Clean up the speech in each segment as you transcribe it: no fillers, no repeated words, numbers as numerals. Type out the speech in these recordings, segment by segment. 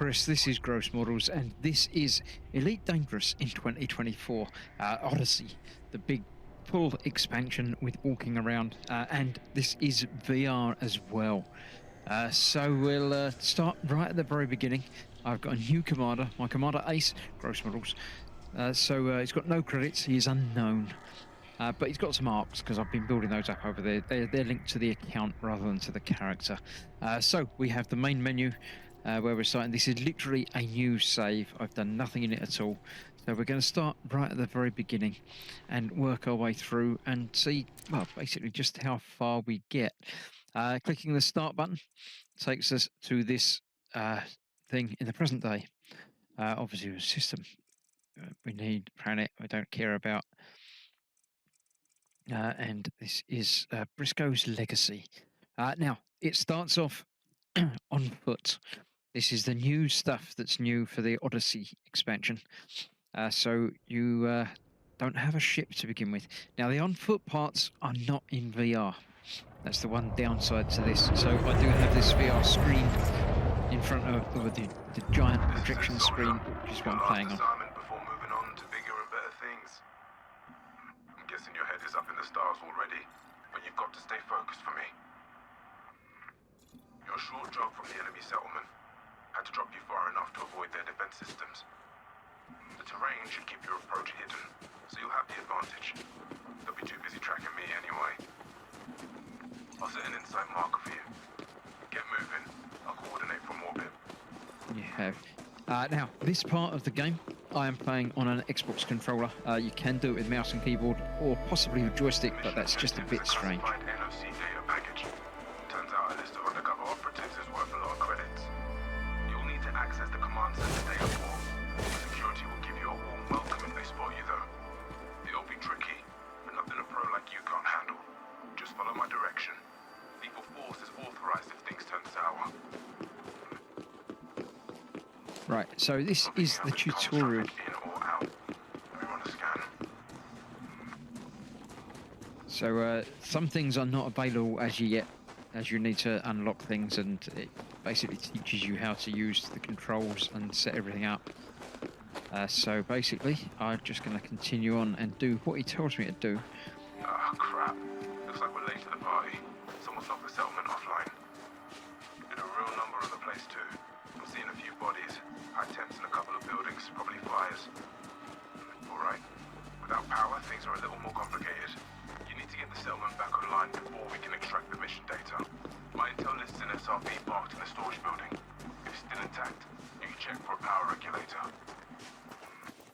Chris, this is Gross Models, and this is Elite Dangerous in 2024, Odyssey, the big full expansion with walking around, and this is VR as well. So we'll start right at the very beginning. I've got a new commander, my commander Ace, Gross Models. So he's got no credits, he is unknown. But he's got some arcs because I've been building those up over there. They're linked to the account rather than to the character. So we have the main menu where we're starting. This is literally a new save. I've done nothing in it at all. So we're going to start right at the very beginning and work our way through and see, well, basically just how far we get. Clicking the start button takes us to this thing in the present day. Obviously, a system we need, planet we don't care about. And this is Briscoe's Legacy. Now, it starts off on foot. This is the new stuff that's new for the Odyssey expansion. So you don't have a ship to begin with. Now, the on-foot parts are not in VR. That's the one downside to this. So I do have this VR screen in front of the giant projection screen, which is what I'm playing on. Your head is up in the stars already, but you've got to stay focused for me. Your short jog from the enemy settlement had to drop you far enough to avoid their defense systems. The terrain should keep your approach hidden, so you'll have the advantage. They'll be too busy tracking me anyway. I'll set an insight marker for you. Get moving. I'll coordinate from orbit. You have. Now, this part of the game, I am playing on an Xbox controller. You can do it with mouse and keyboard, or possibly with joystick, but that's just a bit strange. NOC data package. Turns out a list of undercover operatives is worth a lot of credits. You'll need to access the command center data pool. Security will give you a warm welcome if they spot you, though. It'll be tricky, but nothing a pro like you can't handle. Just follow my direction. Lethal force is authorized if things turn sour. Right, so this is the tutorial. So some things are not available as yet, as you need to unlock things, and it basically teaches you how to use the controls and set everything up. So basically, I'm just going to continue on and do what he tells me to do. Ah, crap. Looks like we're late to the party. Someone's knocked the settlement offline. Did a real number of the place too. I'm seeing a few bodies. High temps in a couple of buildings, probably fires. Alright. Without power, things are a little more complicated. You need to get the settlement back online before we can extract the mission data. My intel lists an SRV parked in the storage building. If it's still intact, you can check for a power regulator.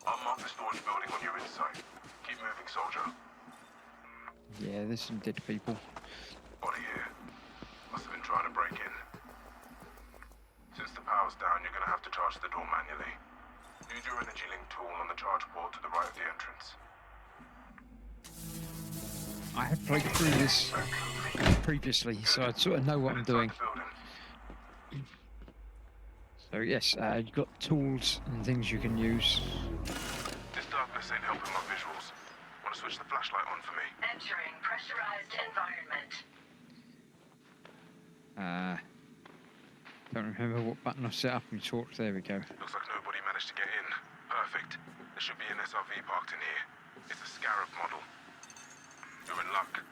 I'll mark the storage building on your insight. Keep moving, soldier. Yeah, there's some dead people. Body here. Must have been trying to break in. Since the power's down, you're going to have to charge the door manually. Use your energy link tool on the charge port to the right of the entrance. I have played through this previously, so I sort of know what I'm doing. So yes, you've got tools and things you can use. This darkness ain't helping my visuals. Want to switch the flashlight on for me? Entering pressurized environment. Don't remember what button I set up in torch. There we go. Looks like nobody managed to get in. Perfect. There should be an SRV parked in here. It's a Scarab model. You're in luck.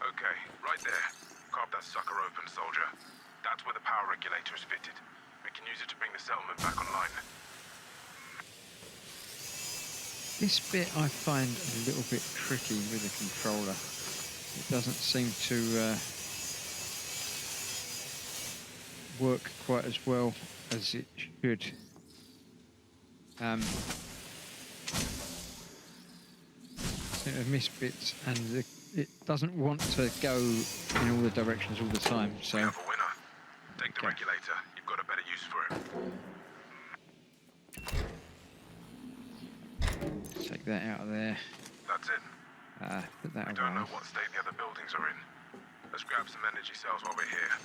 Okay, right there. Carve that sucker open, soldier. That's where the power regulator is fitted. We can use it to bring the settlement back online. This bit I find a little bit tricky with the controller. It doesn't seem to work quite as well as it should. Seem to miss bits, and it doesn't want to go in all the directions all the time. So we have a winner. Take the regulator. You've got a better use for it. Take that out of there. That's it. Put that away. We don't know what state the other buildings are in. Let's grab some energy cells while we're here.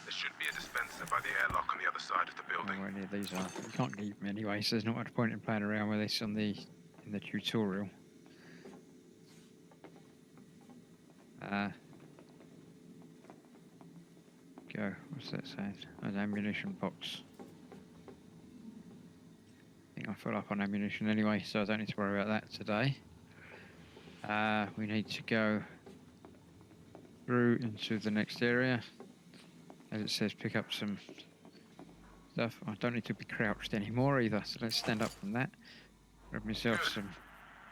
There should be a dispenser by the airlock on the other side of the building. Where any of these are. You can't keep them anyway, so there's not much point in playing around with this in the tutorial. Go. What's that saying? An ammunition box. full up on ammunition anyway, so I don't need to worry about that today. We need to go through into the next area. As it says, pick up some stuff. I don't need to be crouched anymore either, so let's stand up from that. Grab myself some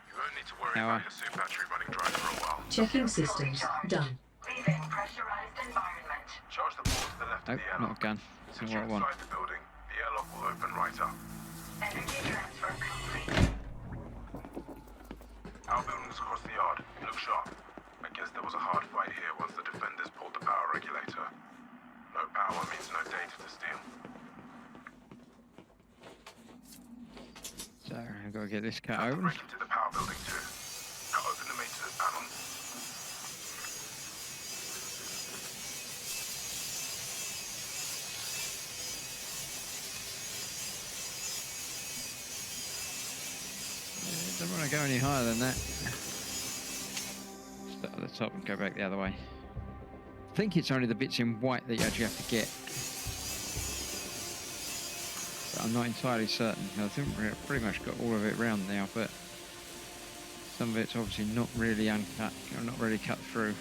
You won't need to worry power. about your suit battery running dry for a while. Checking systems. Done. Leaving pressurized environment. Charge the port to the left Nope, of the not airlock. a gun. Since Not you're what I want. inside the building, the airlock will open right up. Energy transfer complete. Our building's across the yard. Look sharp. I guess there was a hard fight here once the defenders pulled the power regulator. No power means no data to steal. So I've got to get this cut Have to open. break into the power building too. Now open the maintenance panel. Don't want to go any higher than that. Start at the top and go back the other way. I think it's only the bits in white that you actually have to get. But I'm not entirely certain. I think we've pretty much got all of it round now, but some of it's obviously not really uncut, or not really cut through.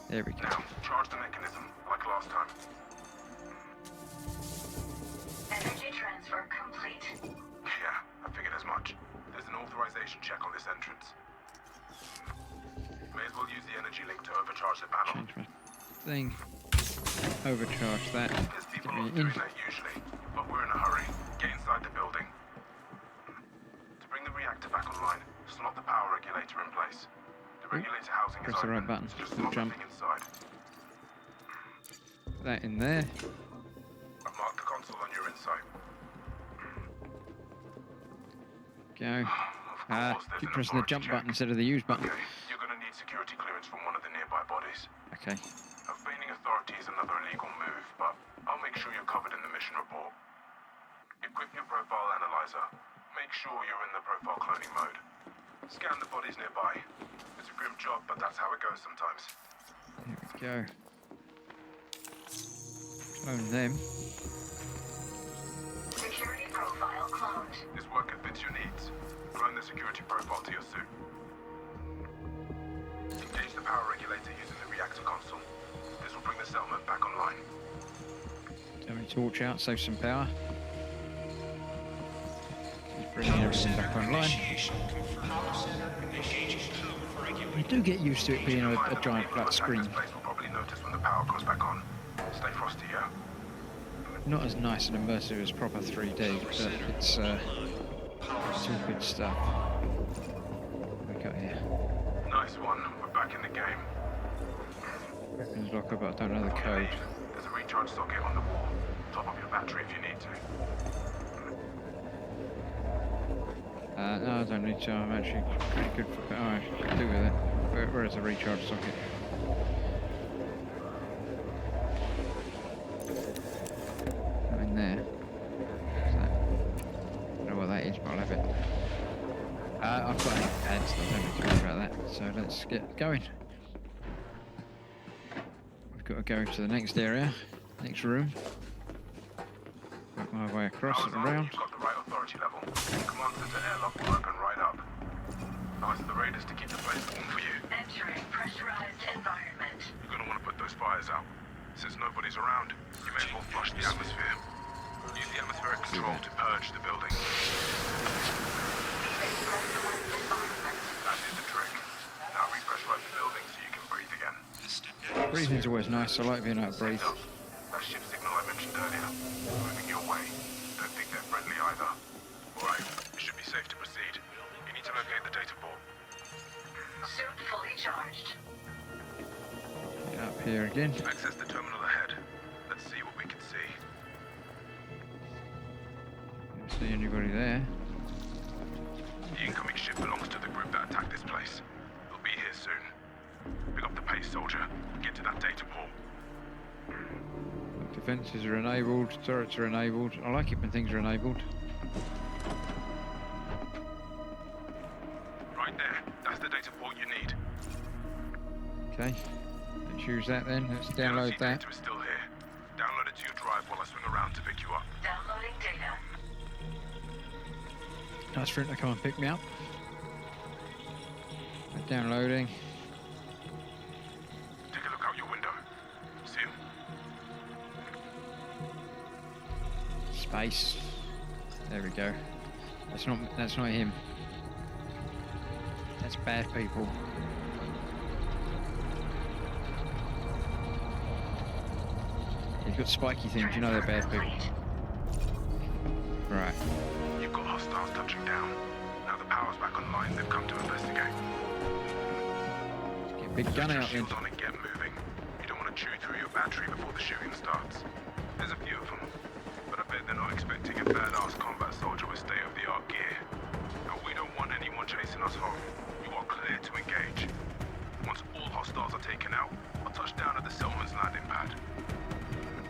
There we go. Now, charge the mechanism, like last time. Energy transfer complete. Yeah, I figured as much. There's an authorization check on this entrance. May as well use the energy link to overcharge the panel. Change my thing. Overcharge that. There's Get people me not in. doing that usually, but we're in a hurry. Get inside the building. To bring the reactor back online, slot the power regulator in place. The regulator housing is Press the right open, button. so just Don't slot the jump. thing inside. Put that in there. I've marked the console on your insight. Go. Of course, there's Keep an pressing the authority jump check. button instead of the use button. Okay, you're gonna need security clearance from one of the nearby bodies. Okay. Feigning authority is another illegal move, but I'll make sure you're covered in the mission report. Equip your profile analyzer. Make sure you're in the profile cloning mode. Scan the bodies nearby. It's a grim job, but that's how it goes sometimes. There we go. Clone them. Security profile cloned. This worker fits your needs. Clone the security profile to your suit. Engage the power regulator using the reactor console. This will bring the settlement back online. Turn my torch out, save some power. Just bringing everything back online. You do get used to it being a giant flat screen. This place will probably notice when the power comes back on. Stay frosty, yeah? Not as nice and immersive as proper 3D, but it's all good stuff. What we got here? Nice one. We're back in the game. Weapons locker, but I don't know the code. There's a recharge socket on the wall. Top up your battery if you need to. No, I don't need to. I'm actually pretty good for. Oh, I can do with it. Where is the recharge socket? Oh, in there. What's that? I don't know what that is, but I'll have it. I've got enough pads, so I don't need to worry about that. So let's get going. We've got to go to the next area, next room. Work my way across and around. You've got the right authority level. Command center airlock will open right up. Nice of the raiders to keep the place warm for you. Entering pressurized environment. You're gonna want to put those fires out. Since nobody's around, you may as well flush the atmosphere. Use the atmospheric control to purge the building. That is the trick. Now repressurize the building so you can breathe again. Breathing's always nice. I like being able to breathe. That ship signal I mentioned earlier, moving your way. Don't think they're friendly either. Alright, it should be safe to proceed. You need to locate the data port. Suit fully charged. Get up here again. Access the terminal ahead. Let's see what we can see. Don't see anybody there. The incoming ship belongs to the group that attacked this place. They'll be here soon. Pick up the pace, soldier. Get to that data port. Defences are enabled, turrets are enabled. I like it when things are enabled. Right there. That's the data port you need. Okay, let's use that then. Let's download DLC that. data is still here. Download it to your drive Nice for him to come and pick me up. Downloading. Take a look out your window. See him? Space. There we go. That's not him. That's bad people. He's got spiky things, you know they're bad people. Right. You've got hostiles touching down. Now the power's back online, they've come to investigate. Get a big gun out then. Shields on and get moving. You don't want to chew through your battery before the shooting starts. There's a few of them, but I bet they're not expecting a badass combat soldier with state-of-the-art gear. And we don't want anyone chasing us home. You are clear to engage. Once all hostiles are taken out, I'll touch down at the settlement's landing pad.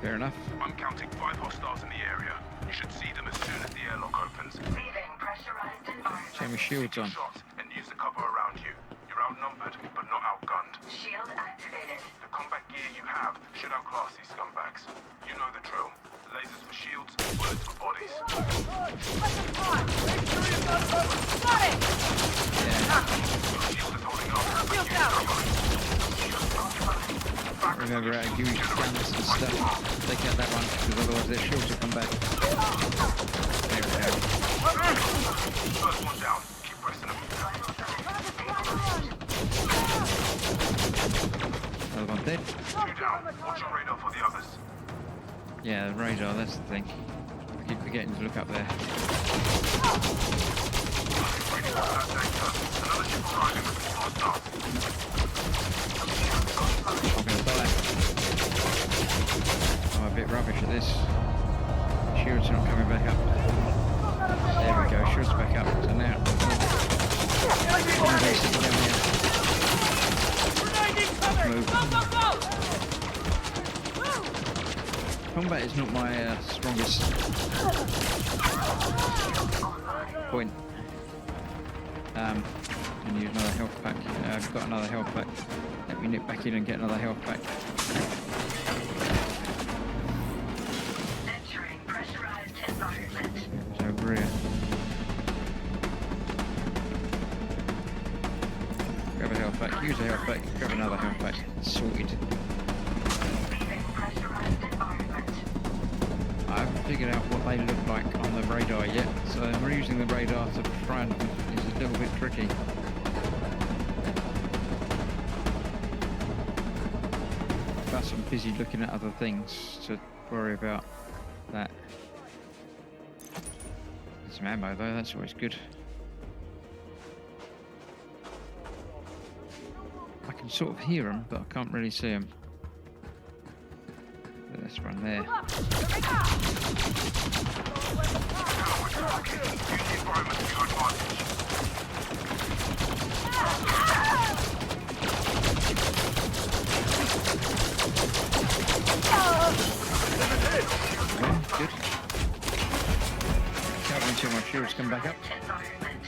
Fair enough. I'm counting 5 hostiles in the area. You should see them as soon as the airlock opens. Leaving pressurized environment. Turn my shields on. Shots and use the cover around you. You're outnumbered, but not outgunned. Shield activated. The combat gear you have should outclass these scumbags. You know the drill. Lasers for shields, bullets for bodies. Your shield is holding up. Remember how to use guns and stuff. Take out that one, because otherwise their shields will come back. There we go. First one down. Keep pressing them. Another one dead. 2 down. Watch your radar for the others. Yeah, the radar, that's the thing. I keep forgetting to look up there. Ready for that data. Another ship arriving with 4 hostiles. I'm gonna die. I'm a bit rubbish at this. Shields are not coming back up. There we go, shields back up. So now. Move. Combat is not my strongest point. And use another health pack. I've got another health pack. Let me nip back in and get another health pack. Entering pressurized environment. So over here. Grab a health pack, use a health pack, grab another health pack. Sorted. Leaving pressurized environment. I haven't figured out what they look like on the radar yet, so I'm using the radar to try and it's a little bit tricky. Plus I'm busy looking at other things to worry about that. There's some ammo though, that's always good. I can sort of hear them, but I can't really see them. Let's run there. Okay, good. Cover until my shields come back up. Environment.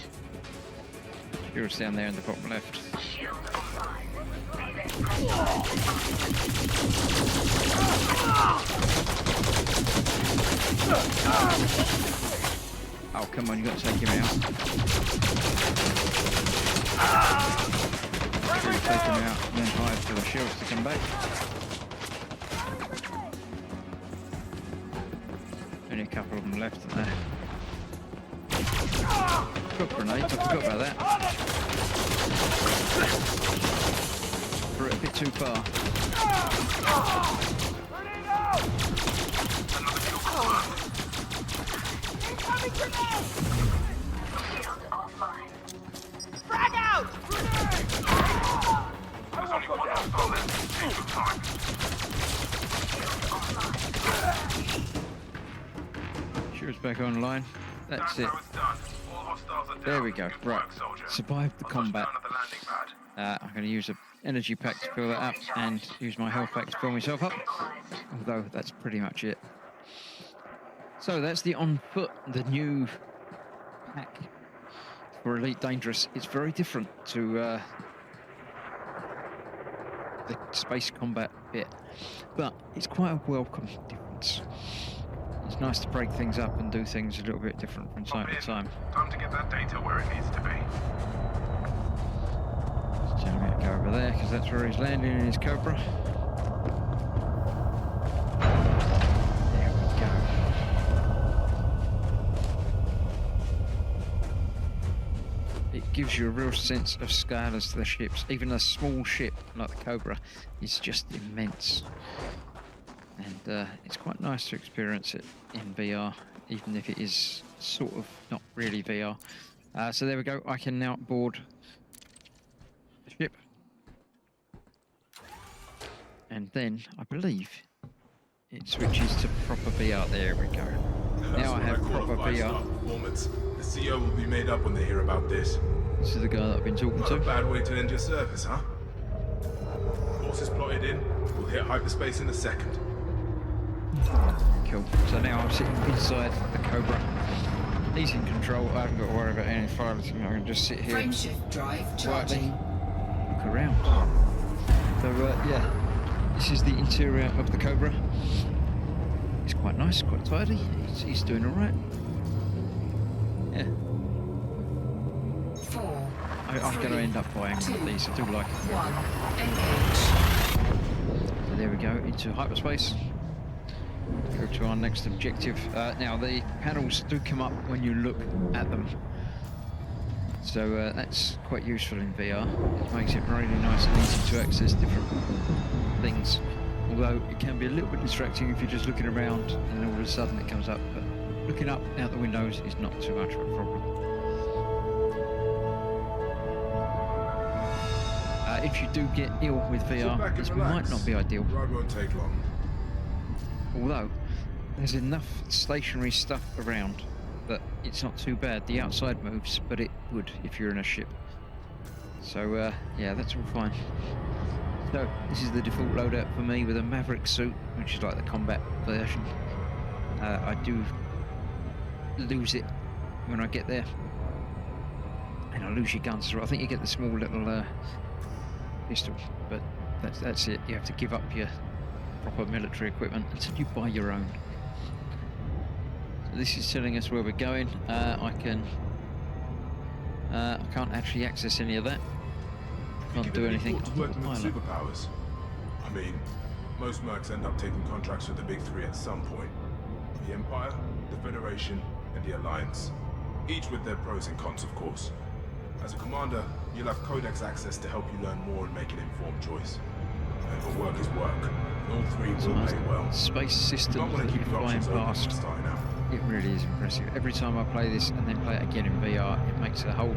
Shields down there in the bottom left. Shield online. Leaving pressurized Oh, come on, you got to take him out. Take him out and then hide for the shields to come back. Only a couple of them left there. Got grenades, I forgot about that. Threw it a bit too far. shield offline. Frag out! There's only one hostile left. Take your time. Shields back online. That's it. How it's done. All hostiles are down. There we go. Good Right. work, soldier. Survived the I'll touch combat. down at the landing pad. I'm going to use an energy pack to fill that up and use my health pack to fill myself up. Although that's pretty much it. So that's the On Foot, the new pack for Elite Dangerous. It's very different to the space combat bit, but it's quite a welcome difference. It's nice to break things up and do things a little bit different from time to time. Time to get that data where it needs to be. So I'm going to go over there because that's where he's landing in his Cobra. There we go. It gives you a real sense of scale as to the ships. Even a small ship like the Cobra is just immense. And it's quite nice to experience it in VR, even if it is sort of not really VR. So there we go. I can now board the ship. And then, I believe, it switches to proper VR. There we go. Now I have proper VR. Performance. The CEO will be made up when they hear about this. This is the guy that I've been talking Not a to. bad way to end your service, huh? Course is plotted in. We'll hit hyperspace in a second. Cool. So now I'm sitting inside the Cobra. He's in control. I haven't got to worry about any piloting. I can just sit here Frameshift drive quietly, charging. look around. So yeah, this is the interior of the Cobra. It's quite nice, quite tidy. He's doing all right. Yeah. 4, I'm going to end up buying one of these. I do like it. 1, engage. So there we go, into hyperspace. Go to our next objective. Now the panels do come up when you look at them. So that's quite useful in VR. It makes it really nice and easy to access different things. Although it can be a little bit distracting if you're just looking around and then all of a sudden it comes up. But looking up out the windows is not too much of a problem. If you do get ill with VR, this might not be ideal. Ride won't take long. Although there's enough stationary stuff around that it's not too bad. The outside moves, but it would if you're in a ship. So yeah, that's all fine. So this is the default loadout for me with a Maverick suit, which is like the combat version. I do lose it when I get there, and I lose your guns as well. I think you get the small little pistol, but that's it. You have to give up your proper military equipment until you buy your own. So this is telling us where we're going. I can't actually access any of that. Can't do anything. To working with superpowers. I mean, most mercs end up taking contracts with the big three at some point. The Empire, the Federation, and the Alliance. Each with their pros and cons, of course. As a commander, you'll have Codex access to help you learn more and make an informed choice. And for work is work. All three will pay well. Space systems that you're flying past. It really is impressive. Every time I play this and then play it again in VR, it makes a whole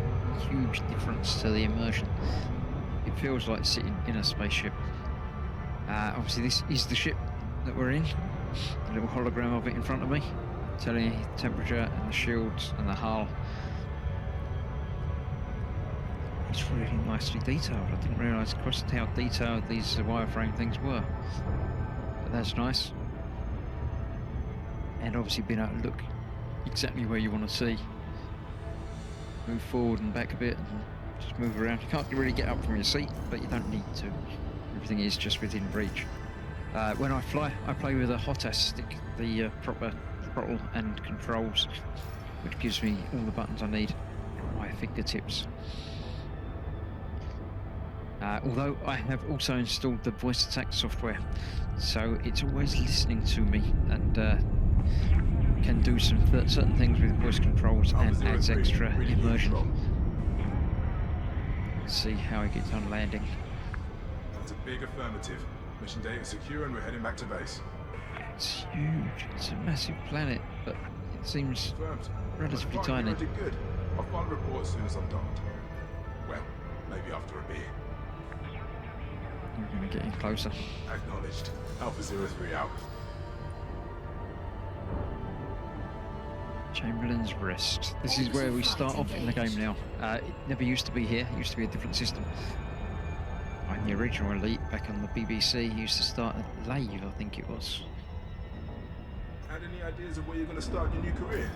huge difference to the immersion. It feels like sitting in a spaceship. Obviously this is the ship that we're in. A little hologram of it in front of me, telling you the temperature and the shields and the hull. It's really nicely detailed. I didn't realise just how detailed these wireframe things were. But that's nice. And obviously being able to look exactly where you want to see. Move forward and back a bit and just move around. You can't really get up from your seat, but you don't need to. Everything is just within reach. When I fly, I play with a hot-ass stick, the proper throttle and controls, which gives me all the buttons I need at my fingertips. Although I have also installed the voice attack software, so it's always listening to me and can do some certain things with voice controls and adds extra immersion. Let's see how he gets on landing. That's a big affirmative. Mission data secure and we're heading back to base. It's huge. It's a massive planet, but it seems Confirmed. relatively Fine, tiny. you did good. I'll file a report as soon as I'm done. Well, maybe after a beer. We're going to get in closer. Acknowledged. Alpha 03 out. Chamberlain's Rest. This is where we start off in the game now. It never used to be here. It used to be a different system. I'm the original Elite back on the BBC. Used to start at Lave, I think it was. Had any ideas of where you're going to start your new career?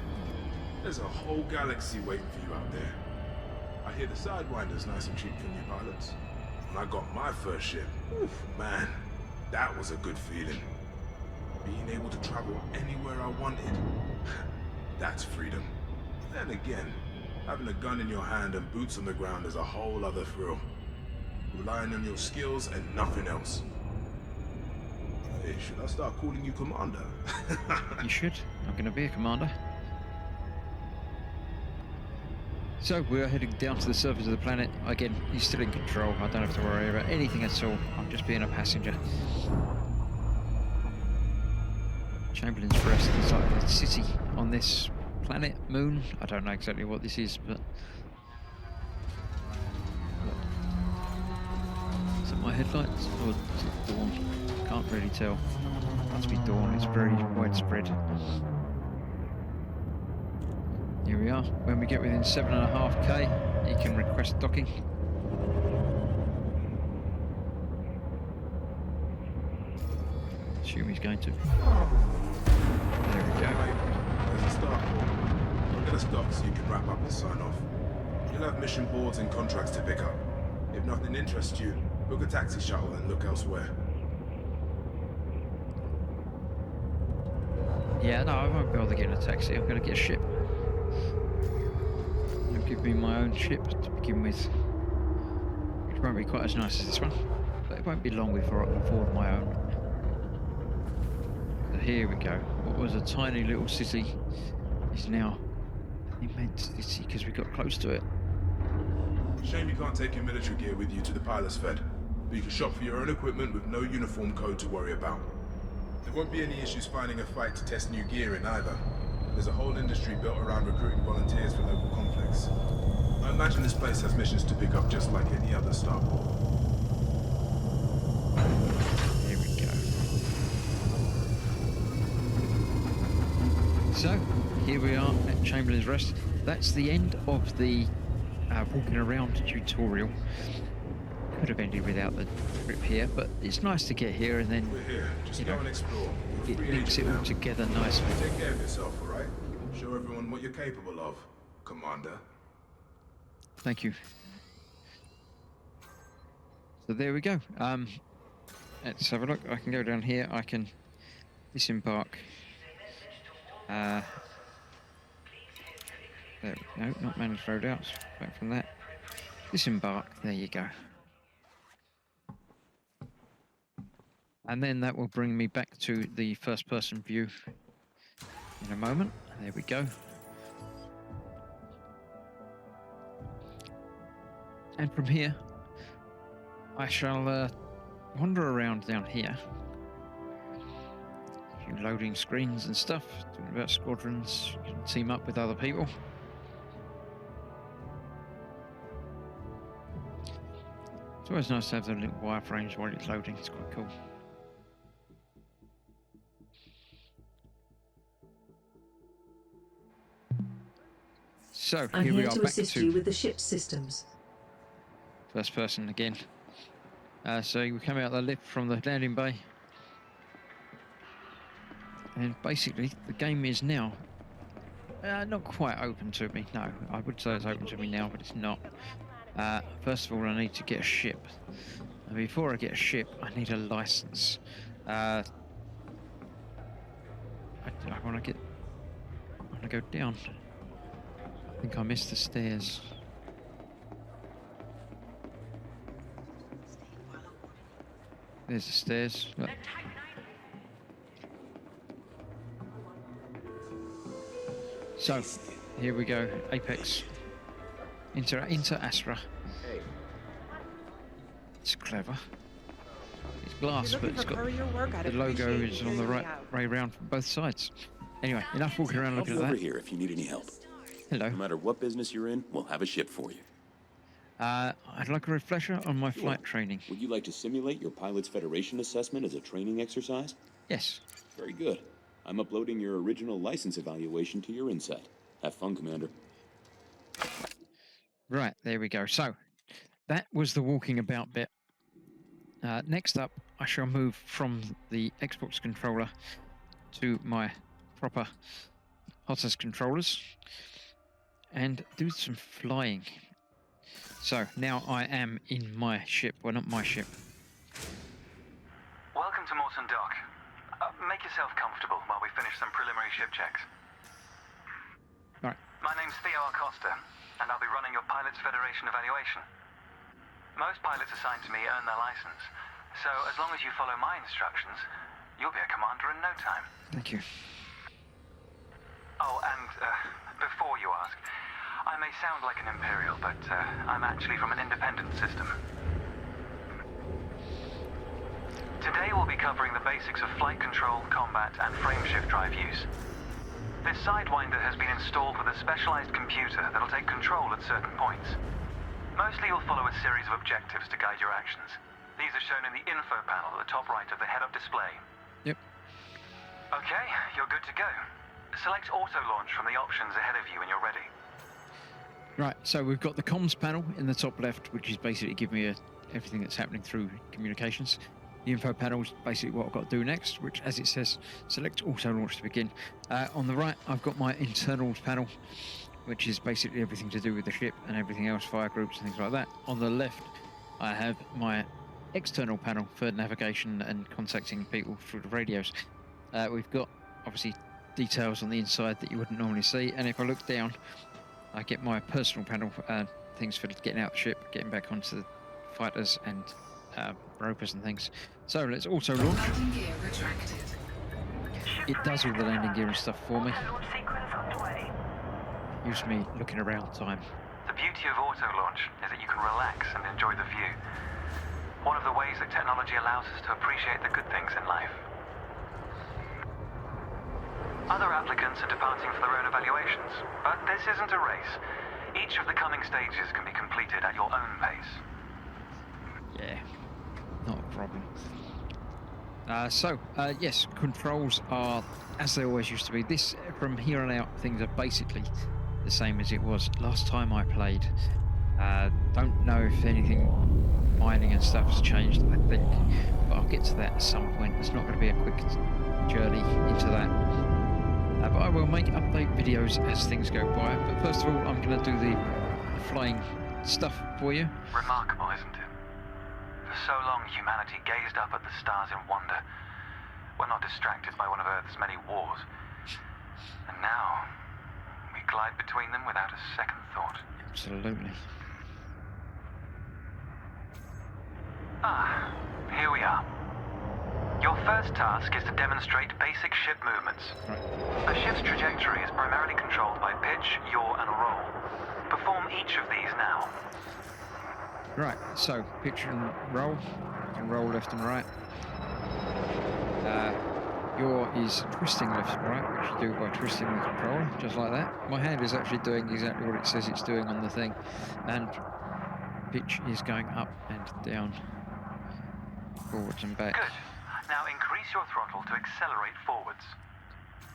There's a whole galaxy waiting for you out there. I hear the Sidewinder's nice and cheap for new pilots. When I got my first ship, oof, man, that was a good feeling. Being able to travel anywhere I wanted. That's freedom. Then again, having a gun in your hand and boots on the ground is a whole other thrill. Relying on your skills and nothing else. Hey, should I start calling you Commander? You should. I'm going to be a commander. So we're heading down to the surface of the planet. Again, he's still in control. I don't have to worry about anything at all. I'm just being a passenger. Chamberlain's Rest is like a city on this planet, moon. I don't know exactly what this is, but... Is it my headlights or is it dawn? Can't really tell. Must be dawn. It's very widespread. Here we are. When we get within 7.5k, you can request docking. Assume he's going to. There we go. There's a start point. I'm gonna stop so you can wrap up and sign off. You'll have mission boards and contracts to pick up. If nothing interests you, book a taxi shuttle and look elsewhere. Yeah, no, I won't bother getting a taxi. I'm going to get a ship. They'll give me my own ship to begin with. Which won't be quite as nice as this one. But it won't be long before I can afford my own. So here we go. What was a tiny little city is now an immense city because we got close to it. Shame you can't take your military gear with you to the pilot's fed. But you can shop for your own equipment with no uniform code to worry about. There won't be any issues finding a fight to test new gear in either. There's a whole industry built around recruiting volunteers for local conflicts. I imagine this place has missions to pick up just like any other starport. Here we go. So, here we are at Chamberlain's Rest. That's the end of the walking around tutorial. Could have ended without the trip here, but it's nice to get here and then We're here. Just go and explore. You're a it free links it agent all now. together nicely. Take care of yourself, alright? Show everyone what you're capable of, Commander. Thank you. So there we go. Let's have a look. I can go down here. I can disembark. There, no, not manage loadouts. Back from that. Disembark. There you go. And then that will bring me back to the first-person view in a moment. There we go. And from here, I shall wander around down here. A few loading screens and stuff, talking about squadrons. You can team up with other people. It's always nice to have the little wireframes while it's loading. It's quite cool. So I'm here we here are to back assist to you with the ship's systems. first person again. So we come out the lift from the landing bay. And basically the game is now not quite open to me. No, I would say it's open to me now, but it's not. First of all, I need to get a ship. And before I get a ship, I need a license. I want to go down. I think I missed the stairs. There's the stairs. Look. So, here we go. Apex. Into Astra. It's clever. It's glass, but it's got the logo is on the right way round from both sides. Anyway, enough walking around looking at over that. here if you need any help. Hello. No matter what business you're in, we'll have a ship for you. I'd like a refresher on my flight training. Would you like to simulate your Pilots Federation assessment as a training exercise? Yes. Very good. I'm uploading your original license evaluation to your inset. Have fun, Commander. Right, there we go. So, that was the walking about bit. Next up, I shall move from the Xbox controller to my proper Odyssey controllers and do some flying. So, now I am in my ship. Well, not my ship. Welcome to Morton Dock. Make yourself comfortable while we finish some preliminary ship checks. Right. My name's Theo Acosta, and I'll be running your Pilots Federation evaluation. Most pilots assigned to me earn their license, so as long as you follow my instructions, you'll be a commander in no time. Thank you. Oh, and before you ask, I may sound like an Imperial, but I'm actually from an independent system. Today we'll be covering the basics of flight control, combat, and frameshift drive use. This Sidewinder has been installed with a specialized computer that'll take control at certain points. Mostly you'll follow a series of objectives to guide your actions. These are shown in the info panel at the top right of the head-up display. Yep. Okay, you're good to go. Select auto launch from the options ahead of you when you're ready. Right, so we've got the comms panel in the top left, which is basically giving me everything that's happening through communications. The info panel is basically what I've got to do next, which, as it says, select auto launch to begin. On the right, I've got my internals panel, which is basically everything to do with the ship and everything else, fire groups and things like that. On the left, I have my external panel for navigation and contacting people through the radios. We've got, obviously, details on the inside that you wouldn't normally see, and if I look down, I get my personal panel, things for getting out the ship, getting back onto the fighters and ropers and things. So let's auto launch. Landing gear retracted. It does all the landing gear and stuff for me. Launch sequence underway. Gives me looking around time. The beauty of auto launch is that you can relax and enjoy the view. One of the ways that technology allows us to appreciate the good things in life. Other applicants are departing for their own evaluations, but this isn't a race. Each of the coming stages can be completed at your own pace. Yeah, not a problem. Yes, controls are as they always used to be. This, from here on out, things are basically the same as it was last time I played. Don't know if anything mining and stuff has changed, I think, but I'll get to that at some point. It's not going to be a quick journey into that. But I will make update videos as things go by. But first of all, I'm going to do the flying stuff for you. Remarkable, isn't it? For so long, humanity gazed up at the stars in wonder. We're not distracted by one of Earth's many wars. And now, we glide between them without a second thought. Absolutely. Ah, here we are. Your first task is to demonstrate basic ship movements. Right. A ship's trajectory is primarily controlled by pitch, yaw, and roll. Perform each of these now. Right, so pitch and roll. You can roll left and right. Yaw is twisting left and right, which you do by twisting the controller, just like that. My hand is actually doing exactly what it says it's doing on the thing. And pitch is going up and down, forwards and back. Good. Now increase your throttle to accelerate forwards.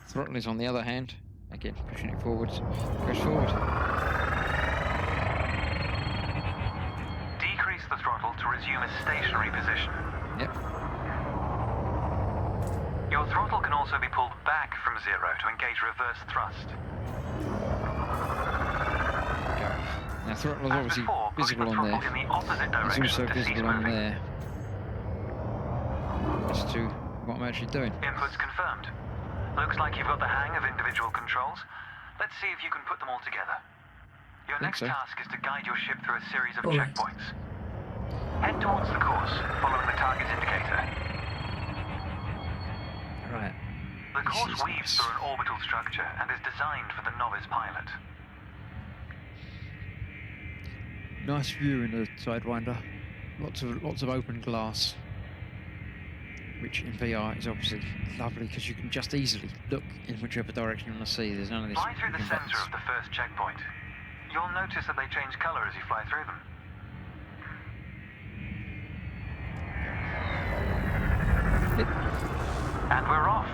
Throttle is on the other hand. Again, pushing it forwards. Goes forward. Decrease the throttle to resume a stationary position. Yep. Your throttle can also be pulled back from zero to engage reverse thrust. Go. Now throttle is As obviously before, push visible the on throttle there. in the opposite It's direction also to cease visible on moving. there. As to what I'm actually doing. Inputs confirmed. Looks like you've got the hang of individual controls. Let's see if you can put them all together. Your Think next so. task is to guide your ship through a series of All right. checkpoints. Head towards the course, following the target indicator. Right. The This course is weaves nice. through an orbital structure and is designed for the novice pilot. Nice view in the Sidewinder. Lots of open glass, which in VR is obviously lovely because you can just easily look in whichever direction you want to see. There's none of this. Fly through the freaking center of the first checkpoint. You'll notice that they change color as you fly through them. And we're off.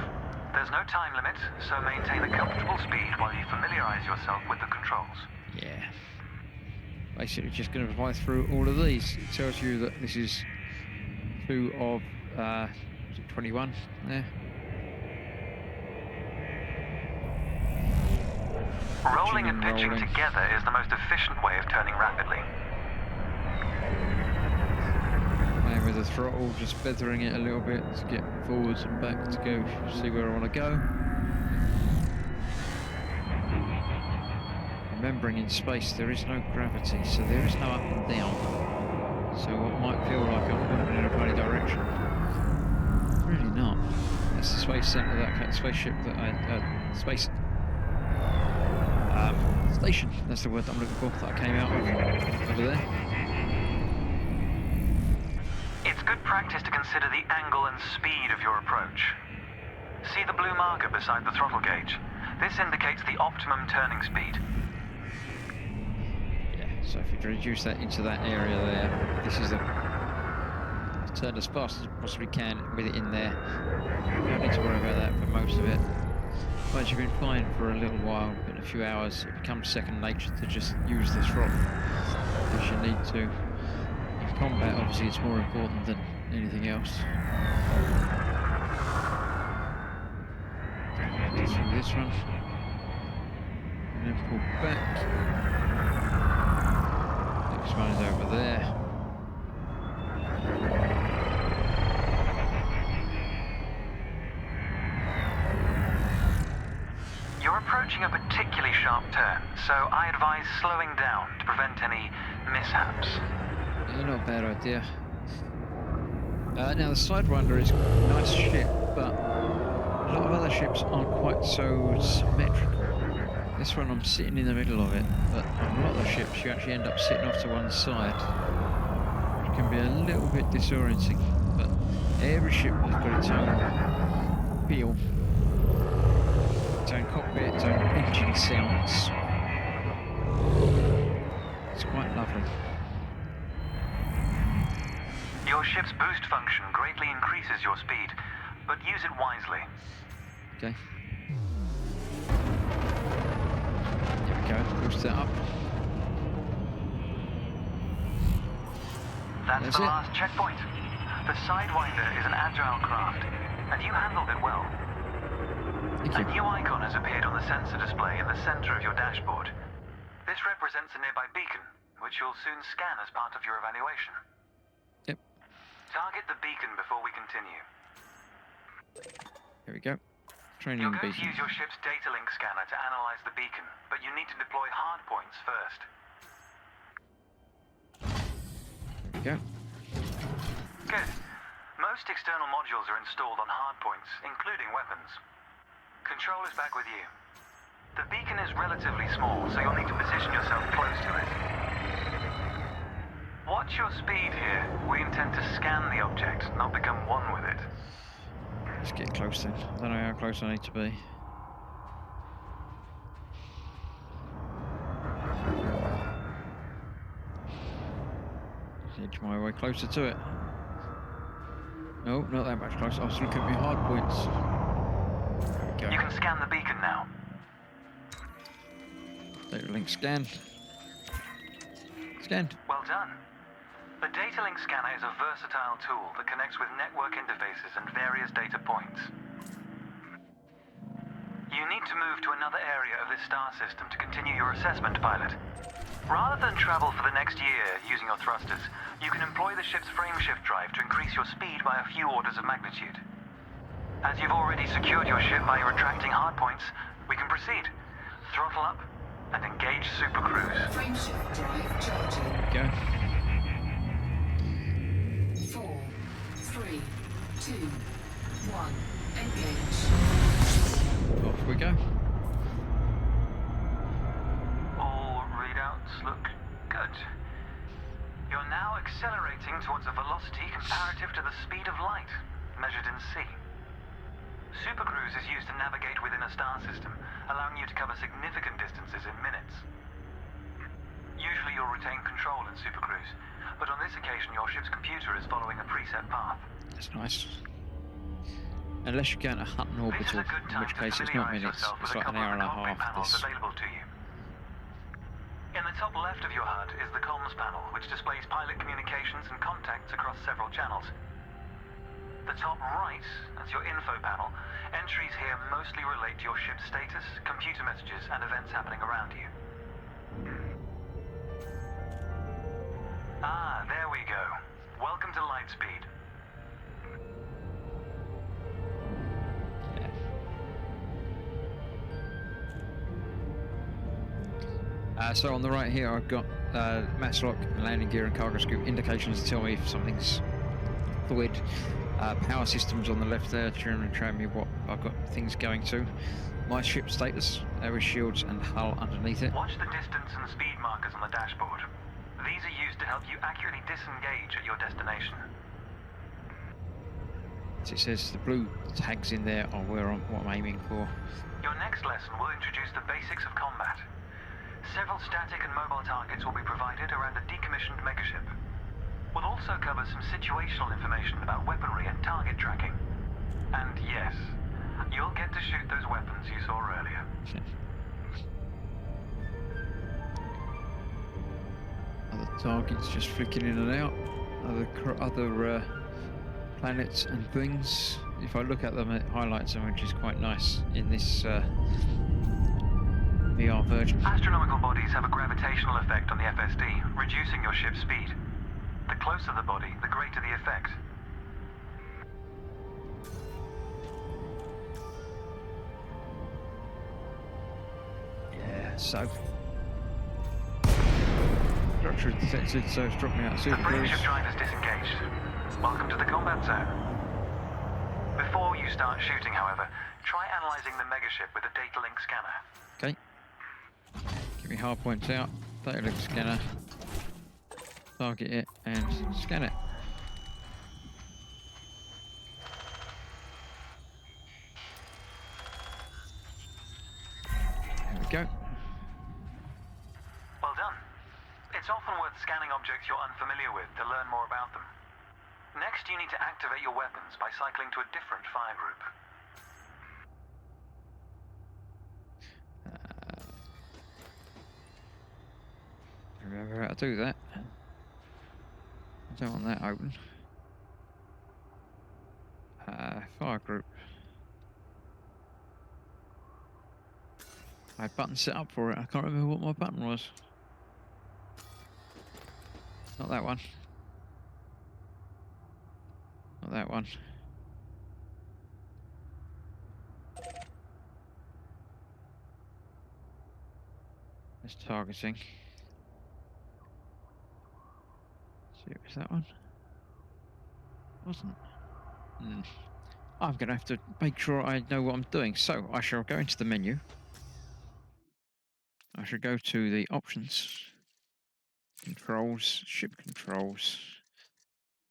There's no time limit, so maintain a comfortable speed while you familiarize yourself with the controls. Yeah. Basically just going to fly through all of these. It tells you that this is 2 of, is it 21 there? Rolling and pitching rolling. together is the most efficient way of turning rapidly. Playing with the throttle, just feathering it a little bit to get forwards and back to go see where I want to go. Remembering in space there is no gravity, so there is no up and down. So what might feel like I'm moving in a funny direction, really not. That's the space center, that spaceship that station, that's the word that I'm looking for, that I came out of over there. It's good practice to consider the angle and speed of your approach. See the blue marker beside the throttle gauge? This indicates the optimum turning speed. Yeah, so if you reduce that into that area there, this is the turn as fast as you possibly can with it in there. You don't need to worry about that for most of it. Once you've been flying for a little while, in a few hours, it becomes second nature to just use the throttle as you need to. In combat, obviously, it's more important than anything else. Get through this one, and then pull back. Next one is over there. You're approaching a particularly sharp turn, so I advise slowing down to prevent any mishaps. Yeah, not a bad idea. Now the Sidewinder is a nice ship, but a lot of other ships aren't quite so symmetrical. This one I'm sitting in the middle of it, but on a lot of the ships you actually end up sitting off to one side, which can be a little bit disorienting. But every ship has got its own feel, its own cockpit, its own engine sounds. It's quite lovely. Your ship's boost function greatly increases your speed, but use it wisely. Okay. There we go, boost that up. That's the last checkpoint. The Sidewinder is an agile craft, and you handled it well. Thank A you. new icon has appeared on the sensor display in the center of your dashboard. This represents a nearby beacon, which you'll soon scan as part of your evaluation. Yep. Target the beacon before we continue. Here we go. Training You're going to beacon. use your ship's data link scanner to analyze the beacon, but you need to deploy hardpoints first. There we go. Good. Most external modules are installed on hardpoints, including weapons. Control is back with you. The beacon is relatively small, so you'll need to position yourself close to it. Watch your speed here. We intend to scan the object, not become one with it. Let's get close then. I don't know how close I need to be. Edge my way closer to it. No, not that much closer. I was looking at my hard points. There we You go. can scan the beacon now. Data link scan. Scanned. Well done. The data link scanner is a versatile tool that connects with network interfaces and various data points. You need to move to another area of this star system to continue your assessment, pilot. Rather than travel for the next year using your thrusters, you can employ the ship's frameshift drive to increase your speed by a few orders of magnitude. As you've already secured your ship by retracting hardpoints, we can proceed. Throttle up and engage Super Cruise. Frameshift drive charging. Go. 4, 3, 2, 1. Engage. Off we go. All readouts look good. You're now accelerating towards a velocity comparative to the speed of light, measured in C. Supercruise is used to navigate within a star system, allowing you to cover significant distances in minutes. Usually you'll retain control in Supercruise, but on this occasion your ship's computer is following a preset path. That's nice. Unless you're going to Hutton This is Orbital, a good in time which to case it's not familiarize minutes, yourself it's with a like an couple hour of and the a cockpit half. panels This. available to you. In the top left of your HUD is the comms panel, which displays pilot communications and contacts across several channels. The top right is your info panel. Entries here mostly relate to your ship's status, computer messages, and events happening around you. Ah, there we go. Welcome to light speed. So on the right here, I've got matchlock, landing gear, and cargo scoop indications to tell me if something's fluid. Power systems on the left there, generally showing me what I've got things going to. My ship status, there is shields and hull underneath it. Watch the distance and speed markers on the dashboard. These are used to help you accurately disengage at your destination. As it says, the blue tags in there are where what I'm aiming for. Your next lesson will introduce the basics of combat. Several static and mobile targets will be provided around a decommissioned megaship. We'll also cover some situational information about weaponry and target tracking. And yes, you'll get to shoot those weapons you saw earlier. Other targets just flicking in and out. Other planets and things. If I look at them, it highlights them, which is quite nice in this VR version. Astronomical bodies have a gravitational effect on the FSD, reducing your ship's speed. The closer the body, the greater the effect. Yeah, so. Structure detected, so it's dropped me out of The super cruise. frameship drive is disengaged. Welcome to the combat zone. Before you start shooting, however, try analyzing the megaship with a data link scanner. Okay. Give me hard points out. Data link scanner. Target it and scan it. There we go. Well done. It's often worth scanning objects you're unfamiliar with to learn more about them. Next, you need to activate your weapons by cycling to a different fire group. Remember how to do that. I don't want that open. Fire group. I had button set up for it. I can't remember what my button was. Not that one. Not that one. It's targeting. See, was that one? Wasn't. I'm going to have to make sure I know what I'm doing. So I shall go into the menu. I shall go to the options, controls, ship controls,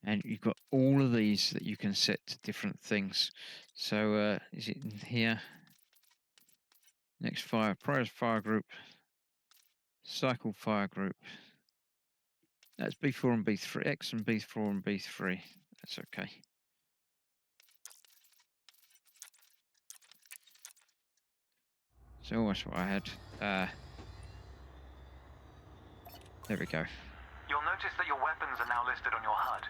and you've got all of these that you can set to different things. So is it in here? Next fire, prior fire group, cycle fire group. That's B4 and B3, X and B4 and B3. That's okay. So that's what I had. There we go. You'll notice that your weapons are now listed on your HUD.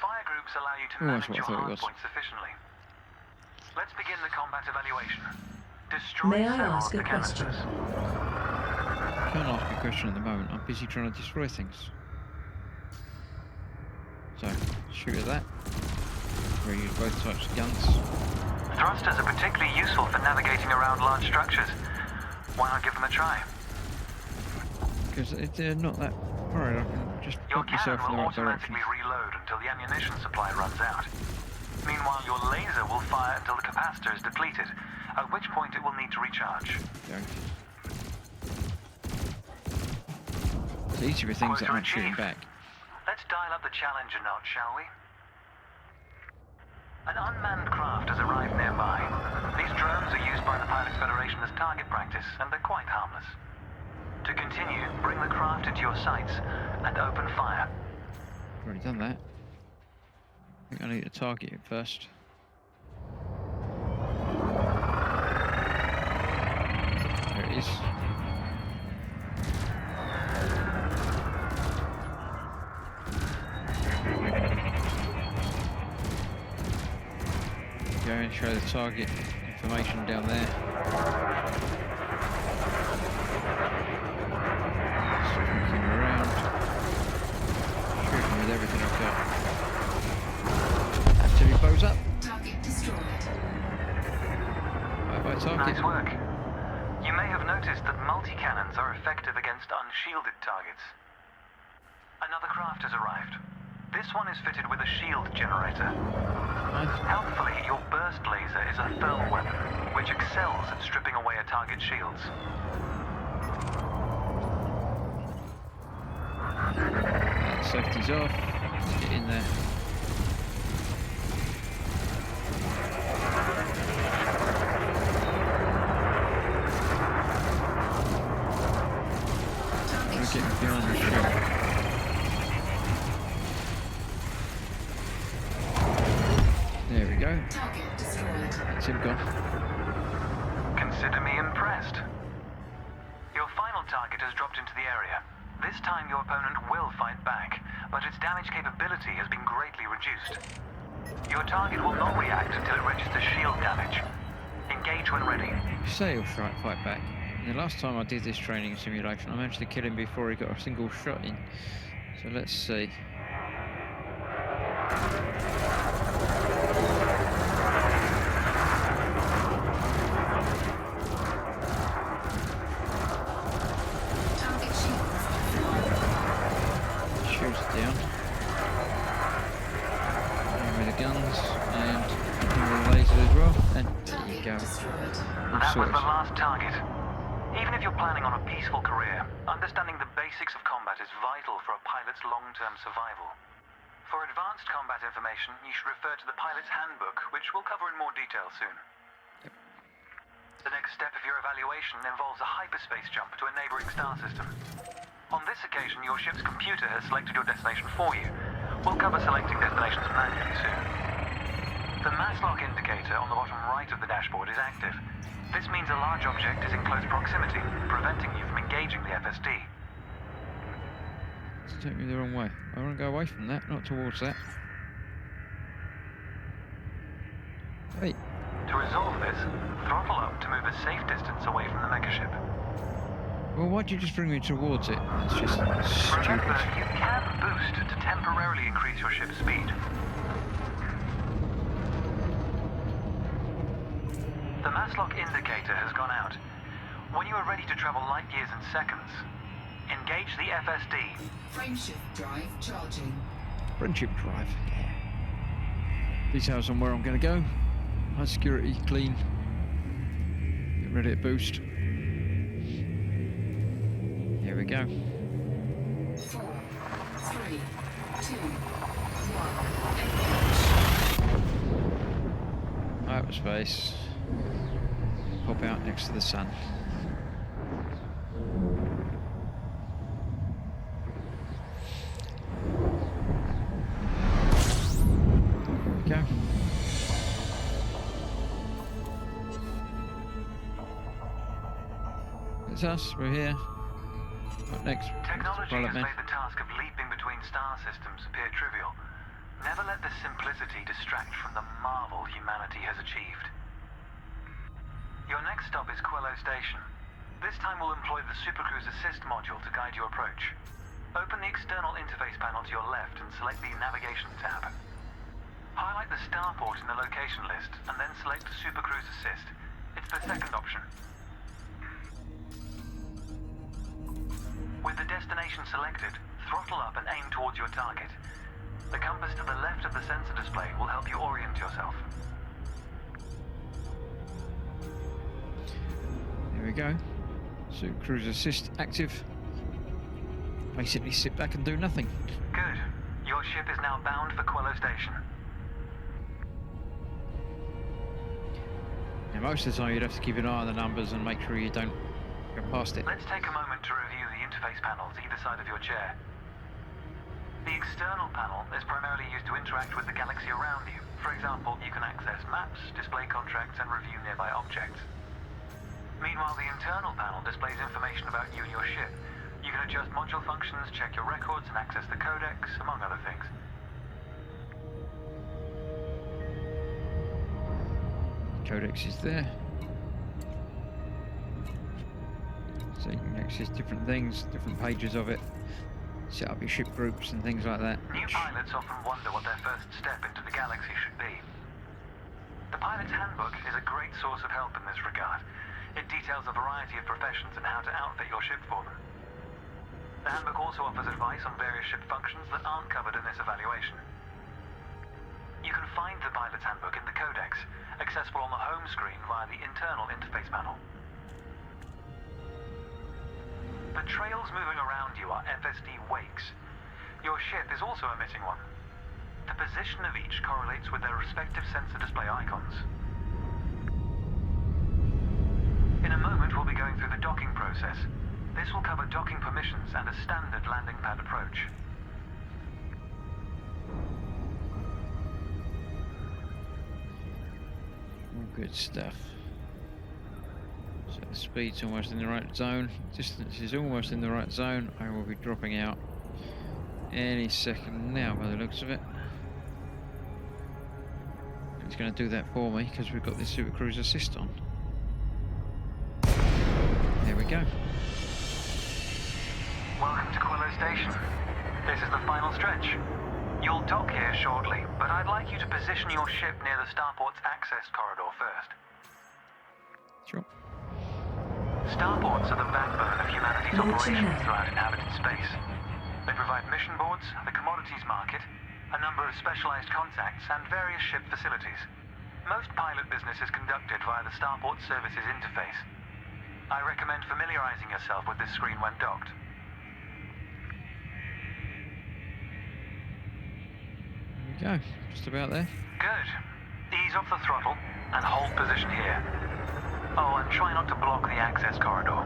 Fire groups allow you to Oh, that's manage what I your thought it hard was. points sufficiently. Let's begin the combat evaluation. Destroy May I several ask of a the question? canisters. Can't ask a question at the moment. I'm busy trying to destroy things. So, shoot at that. We'll use both types of guns. Thrusters are particularly useful for navigating around large structures. Why not give them a try? Because they're not that hard. I can just Your put myself cannon in the will right direction. automatically reload until the ammunition supply runs out. Meanwhile, your laser will fire until the capacitor is depleted, at which point it will need to recharge. Go. It's easy with things that Quota aren't shooting achieved. back. Let's dial up the challenge a notch, shall we? An unmanned craft has arrived nearby. These drones are used by the Pilots Federation as target practice, and they're quite harmless. To continue, bring the craft into your sights and open fire. Already done that. I think I need to target it first. There it is. Go and show the target information down there. Looking around, shooting with everything I've got. against unshielded targets. Another craft has arrived. This one is fitted with a shield generator. Helpfully, your burst laser is a thermal weapon, which excels at stripping away a target's shields. Safety's off. Let's get in there. We're getting behind the ship. There we go. Target destroyed. That's him gone. Consider me impressed. Your final target has dropped into the area. This time your opponent will fight back, but its damage capability has been greatly reduced. Your target will not react until it registers shield damage. Engage when ready. You say he'll fight back. The last time I did this training simulation, I managed to kill him before he got a single shot in. So let's see. Target shields offline. Shields down. And with the guns and the laser as well. And there you Target go. destroyed. All That was sorted. the last target. Even if you're planning on a peaceful career, understanding the basics of combat is vital for a pilot's long-term survival. For advanced combat information, you should refer to the pilot's handbook, which we'll cover in more detail soon. The next step of your evaluation involves a hyperspace jump to a neighboring star system. On this occasion, your ship's computer has selected your destination for you. We'll cover selecting destinations manually soon. The mass lock indicator on the bottom right of the dashboard is active. This means a large object is in close proximity, preventing you from engaging the FSD. It's taking me the wrong way. I want to go away from that, not towards that. Hey, To resolve this, throttle up to move a safe distance away from the megaship. well, why'd you just bring me towards it? It's just stupid. Remember, you can boost to temporarily increase your ship's speed. The mass lock indicator has gone out. When you are ready to travel light years in seconds, engage the FSD. Frameshift drive charging. Friendship drive. Details on where I'm going to go. High security, clean. Get ready to boost. Here we go. 4, 3, 2, 1. Engage. Hyperspace. Pop out next to the sun. There we go. It's us, we're here. What next? Technology Pilot has man. made the task of leaping between star systems appear trivial. Never let the simplicity distract from the marvel humanity has achieved. Your next stop is Quello Station. This time we'll employ the Supercruise Assist module to guide your approach. Open the external interface panel to your left and select the Navigation tab. Highlight the starport in the location list and then select Supercruise Assist. It's the second option. With the destination selected, throttle up and aim towards your target. The compass to the left of the sensor display will help you orient yourself. There we go. So cruise assist active. Basically sit back and do nothing. Good. Your ship is now bound for Quello Station. Now most of the time you'd have to keep an eye on the numbers and make sure you don't go past it. Let's take a moment to review the interface panels either side of your chair. The external panel is primarily used to interact with the galaxy around you. For example, you can access maps, display contracts, and review nearby objects. Meanwhile, the internal panel displays information about you and your ship. You can adjust module functions, check your records, and access the codex, among other things. Codex is there. So you can access different things, different pages of it. Set up your ship groups and things like that. New pilots often wonder what their first step into the galaxy should be. The pilot's handbook is a great source of help in this regard. It details a variety of professions and how to outfit your ship for them. also offers advice on various ship functions that aren't covered in this evaluation. You can find the pilot's handbook in the codex, accessible on the home screen via the internal interface panel. The trails moving around you are FSD wakes. Your ship is also emitting one. The position of each correlates with their respective sensor display icons. In a moment, we'll be going through the docking process. This will cover docking permissions and a standard landing pad approach. All good stuff. So the speed's almost in the right zone. Distance is almost in the right zone. I will be dropping out any second now by the looks of it. It's going to do that for me because we've got the Super Cruise Assist on. There we go. Welcome to Quello Station. This is the final stretch. You'll dock here shortly, but I'd like you to position your ship near the starport's access corridor first. Sure. Starports are the backbone of humanity's operations throughout inhabited space. They provide mission boards, the commodities market, a number of specialized contacts, and various ship facilities. Most pilot business is conducted via the Starport Services interface. I recommend familiarizing yourself with this screen when docked. There we go. Just about there. Good. Ease off the throttle and hold position here. Oh, and try not to block the access corridor.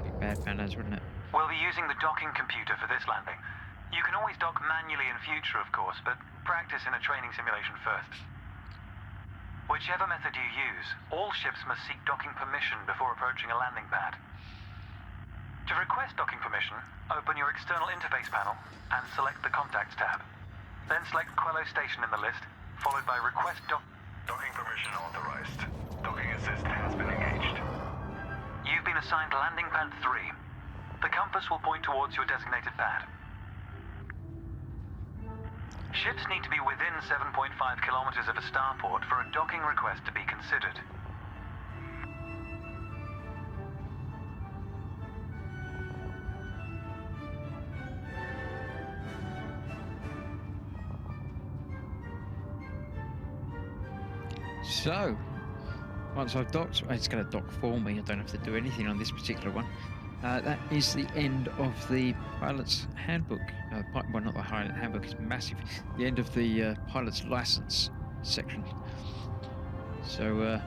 Be bad manners, wouldn't it? We'll be using the docking computer for this landing. You can always dock manually in future, of course, but practice in a training simulation first. Whichever method you use, all ships must seek docking permission before approaching a landing pad. To request docking permission, open your external interface panel and select the Contacts tab. Then select Quello Station in the list, followed by Request Docking permission authorized. Docking assist has been engaged. You've been assigned Landing Pad 3. The compass will point towards your designated pad. Ships need to be within 7.5 kilometers of a starport for a docking request to be considered. So, once I've docked, it's going to dock for me. I don't have to do anything on this particular one. That is the end of the pilot's handbook. Well, not the pilot handbook, it's massive. The end of the pilot's license section. So,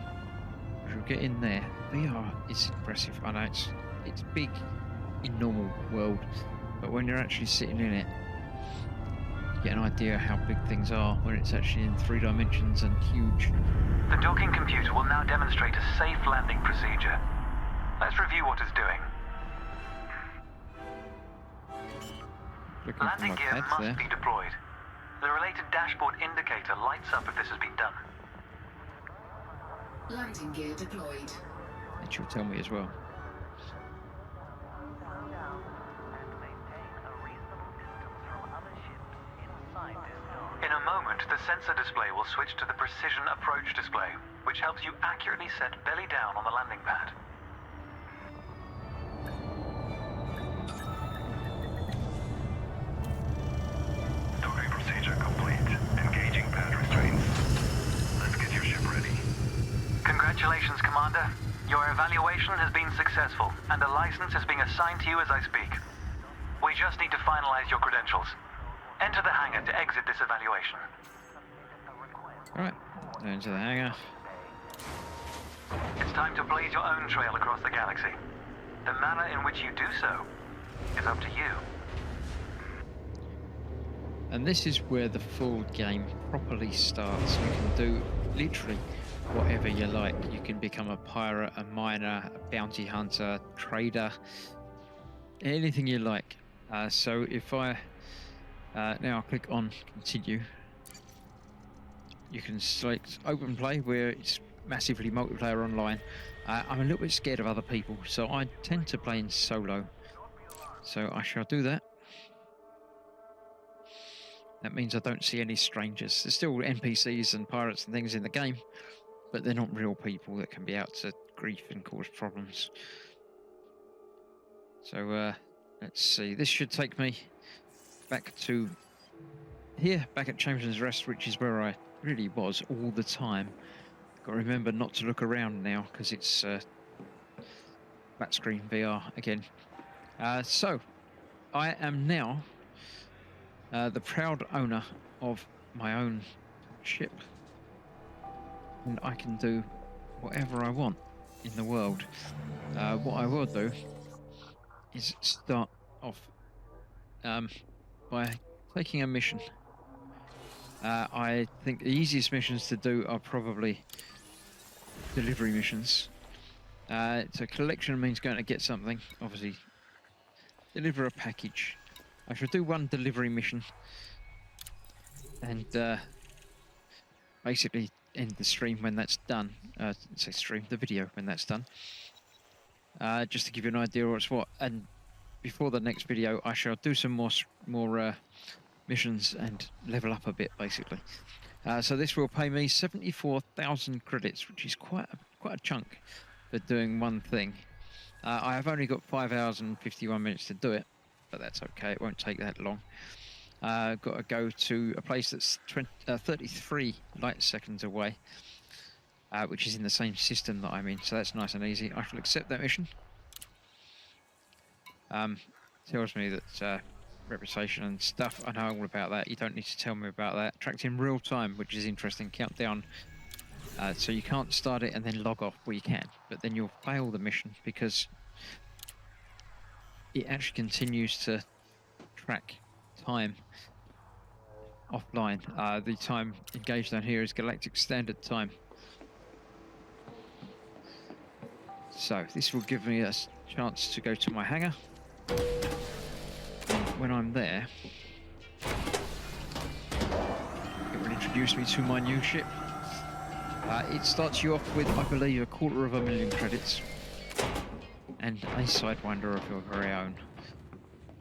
we'll get in there. VR is impressive. I know it's big in normal world, but when you're actually sitting in it, you get an idea how big things are when it's actually in 3 dimensions and huge. The docking computer will now demonstrate a safe landing procedure. Let's review what it's doing. Looking for Landing my gear pads must there. be deployed. The related dashboard indicator lights up if this has been done. Landing gear deployed. It should tell me as well. In a moment, the sensor display will switch to the precision approach display, which helps you accurately set belly down on the landing pad. Docking procedure complete. Engaging pad restraints. Let's get your ship ready. Congratulations, Commander. Your evaluation has been successful, and a license is being assigned to you as I speak. We just need to finalize your credentials. Enter the hangar to exit this evaluation. Alright, into the hangar. It's time to blaze your own trail across the galaxy. The manner in which you do so is up to you. And this is where the full game properly starts. You can do literally whatever you like. You can become a pirate, a miner, a bounty hunter, trader, anything you like. So if I now click on continue, you can select open play where it's massively multiplayer online. I'm a little bit scared of other people, so I tend to play in solo. So I shall do that. That means I don't see any strangers. There's still NPCs and pirates and things in the game, but they're not real people that can be out to grief and cause problems. So let's see. This should take me back to here, back at Chamberlain's Rest, which is where I really was all the time. Got to remember not to look around now because it's flat screen VR again. So, I am now the proud owner of my own ship, and I can do whatever I want in the world. What I will do is start off by taking a mission. I think the easiest missions to do are probably delivery missions. So collection means going to get something, obviously deliver a package. I shall do one delivery mission and basically end the stream when that's done. Say stream, the video when that's done. Just to give you an idea of what's what. And before the next video, I shall do some more missions and level up a bit, basically. So this will pay me 74,000 credits, which is quite a chunk for doing one thing. I have only got 5 hours and 51 minutes to do it, but that's okay. It won't take that long. Got to go to a place that's 33 light seconds away, which is in the same system that I'm in, so that's nice and easy. I shall accept that mission. Tells me that reputation and stuff, I know all about that. You don't need to tell me about that. Tracked in real time, which is interesting. Countdown. So you can't start it and then log off. Well, you can, but then you'll fail the mission because it actually continues to track time offline. The time engaged on here is Galactic Standard Time. So this will give me a chance to go to my hangar. And when I'm there, it will introduce me to my new ship. It starts you off with, I believe, 250,000 credits and a Sidewinder of your very own.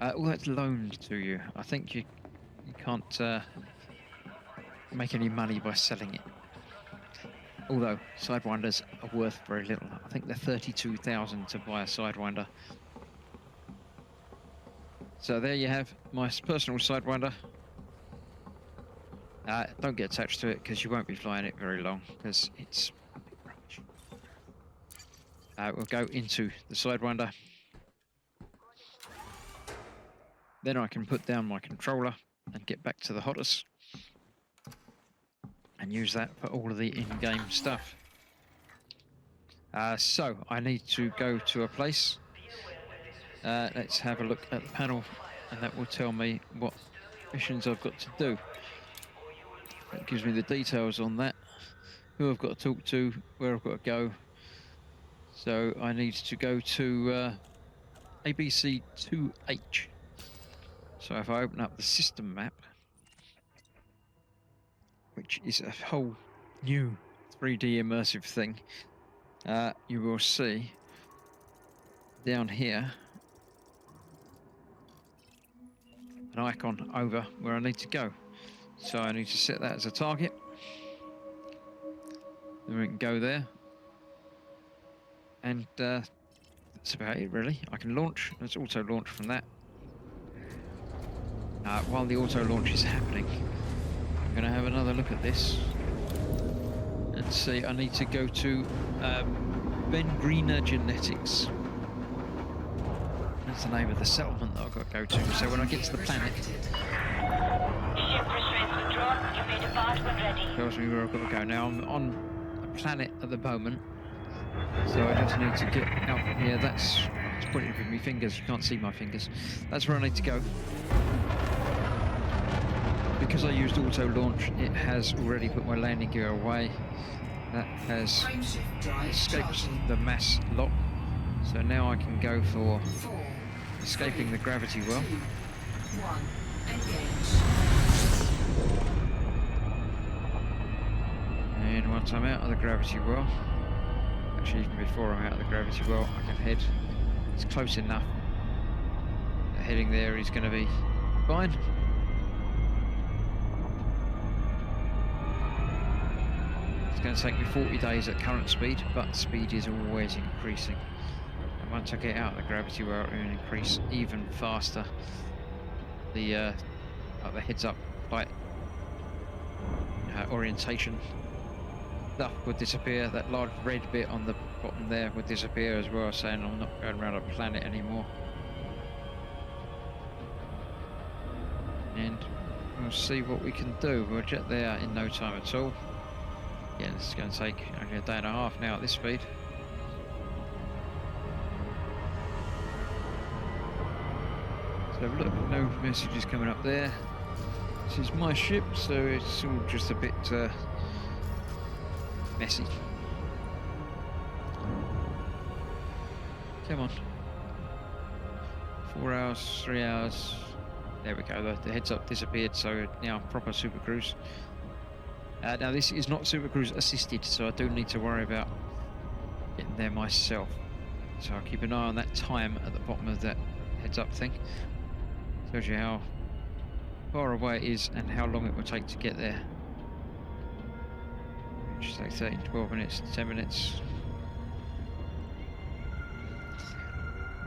All that's loaned to you. I think you can't make any money by selling it. Although Sidewinders are worth very little. I think they're 32,000 to buy a Sidewinder. So there you have my personal Sidewinder. Don't get attached to it because you won't be flying it very long because it's a bit rubbish. We'll go into the Sidewinder. Then I can put down my controller and get back to the Odyssey and use that for all of the in-game stuff. So I need to go to a place. Let's have a look at the panel and that will tell me what missions I've got to do. That gives me the details on that, who I've got to talk to, where I've got to go. So I need to go to ABC 2H. So if I open up the system map, which is a whole new 3D immersive thing, you will see down here an icon over where I need to go. So I need to set that as a target. Then we can go there. And that's about it really. I can launch. Let's auto launch from that. While the auto launch is happening, I'm going to have another look at this and see. I need to go to Ben Greener Genetics. That's the name of the settlement that I've got to go to. So when I get to the planet, tells me where I've got to go. Now I'm on a planet at the moment, so I just need to get out from here. That's it's pointing with my fingers. You can't see my fingers. That's where I need to go. Because I used auto launch, it has already put my landing gear away. That has escaped the mass lock. So now I can go for escaping the gravity well. And once I'm out of the gravity well, actually even before I'm out of the gravity well, I can head. It's close enough. The heading there is going to be fine. It's going to take me 40 days at current speed, but speed is always increasing. And once I get out of the gravity well, it will increase even faster. The like the heads-up light orientation stuff would disappear. That large red bit on the bottom there would disappear as well, saying I'm not going around a planet anymore. And we'll see what we can do. We'll get there in no time at all. Yeah, this is going to take only a day and a half now at this speed. So look, no messages coming up there. This is my ship, so it's all just a bit messy. Come on. 4 hours, 3 hours. There we go, the heads up disappeared, so now proper Super Cruise. Now this is not Super Cruise assisted, so I do need to worry about getting there myself. So I'll keep an eye on that time at the bottom of that heads up thing. Tells you how far away it is and how long it will take to get there. Which takes 13, 12 minutes, 10 minutes.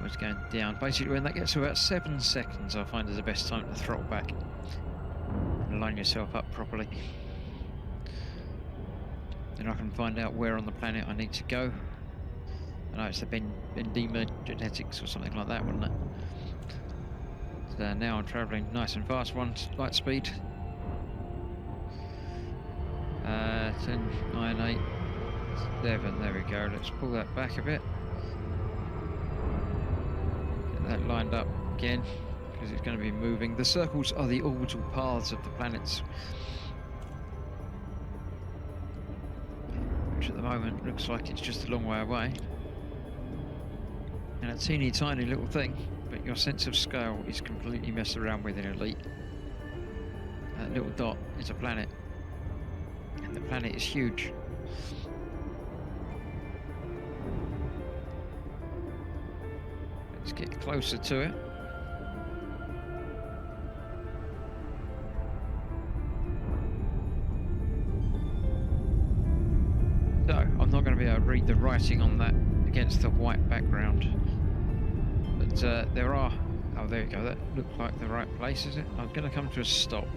It's going down. Basically, when that gets to about 7 seconds, I find is the best time to throttle back and line yourself up properly. Then I can find out where on the planet I need to go. I know it's the Bendema genetics or something like that, wasn't it? So now I'm travelling nice and fast, light speed. 10, 9, 8, 7. There we go. Let's pull that back a bit. That lined up again because it's going to be moving. The circles are the orbital paths of the planets, which at the moment looks like it's just a long way away and a teeny tiny little thing, but your sense of scale is completely messed around with in Elite. That little dot is a planet, and the planet is huge. Let's get closer to it. So, I'm not going to be able to read the writing on that against the white background. But there are... Oh, there you go. That looked like the right place, is it? I'm going to come to a stop.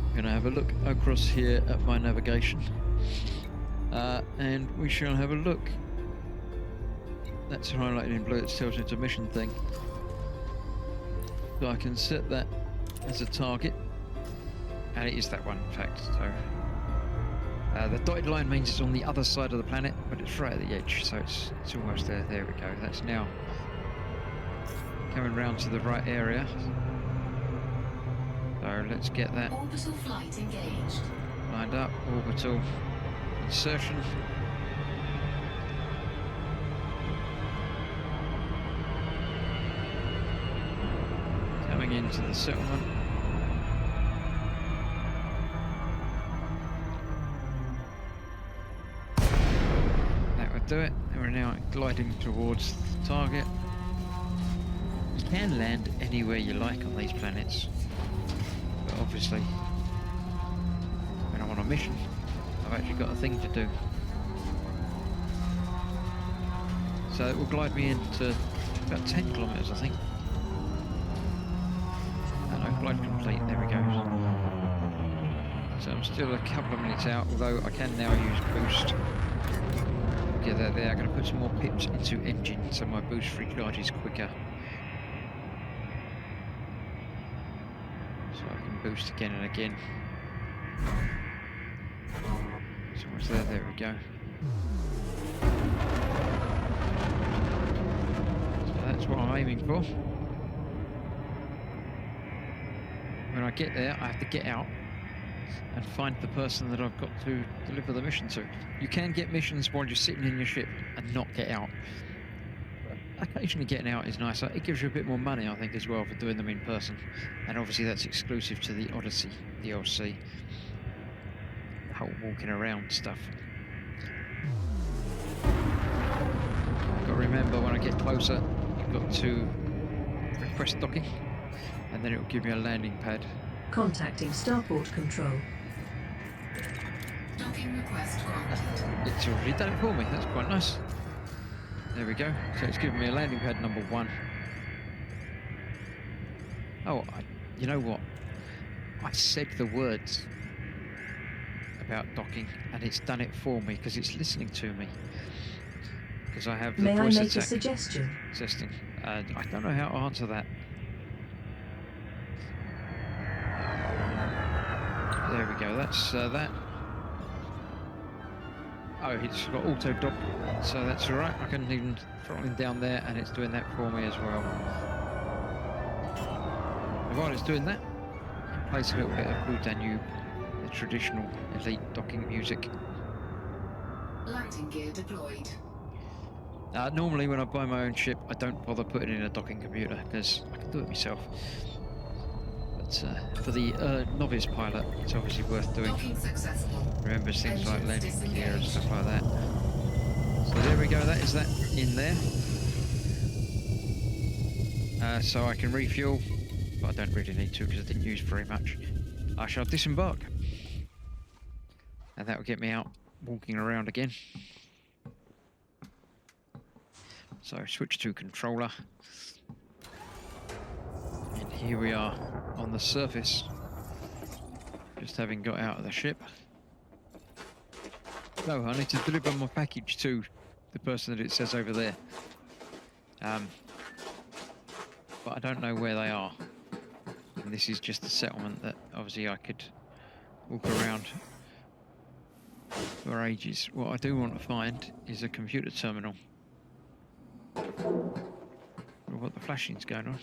I'm going to have a look across here at my navigation. And we shall have a look. That's highlighted in blue. It tells me it's a mission thing. So I can set that as a target. And it is that one, in fact. So the dotted line means it's on the other side of the planet, but it's right at the edge. So it's almost there. There we go. That's now coming round to the right area. So let's get that Orbital flight engaged. lined up. Orbital insertion. Coming into the settlement. That would do it. And we're now gliding towards the target. You can land anywhere you like on these planets, but obviously when I'm on a mission, I've actually got a thing to do. So it will glide me into about 10 kilometers, I think. Glide complete, there we go. So I'm still a couple of minutes out, although I can now use boost. Get that there. I'm going to put some more pips into engine so my boost recharges quicker. So I can boost again and again. So what's there? There we go. So that's what I'm aiming for. When I get there, I have to get out and find the person that I've got to deliver the mission to. You can get missions while you're sitting in your ship and not get out. But occasionally getting out is nicer. It gives you a bit more money, I think, as well for doing them in person. And obviously that's exclusive to the Odyssey DLC. The whole walking around stuff. You've got to remember when I get closer, you've got to request docking. And then it will give me a landing pad. Contacting starport control. Docking request granted. It's already done it for me. That's quite nice. There we go. So it's given me a landing pad number 1. Oh, you know what? I said the words about docking, and it's done it for me because it's listening to me. Because I have the May I voice make a attack suggestion? system. I don't know how to answer that. There we go. That's that. Oh, it's got auto dock, so that's all right. I can even throttle him down there, and it's doing that for me as well. And while it's doing that, it plays a little bit of Blue Danube, the traditional elite docking music. Landing gear deployed. Normally, when I buy my own ship, I don't bother putting in a docking computer because I can do it myself. But for the novice pilot, it's obviously worth doing. Docking successful. Remembers things like Engines landing gear and disengaged. stuff like that. So there we go. That is that in there. So I can refuel, but I don't really need to because I didn't use very much. I shall disembark, and that will get me out walking around again. So switch to controller, and here we are on the surface, just having got out of the ship. No, I need to deliver my package to the person that it says over there. But I don't know where they are. And this is just a settlement that obviously I could walk around for ages. What I do want to find is a computer terminal. What the flashing's going on.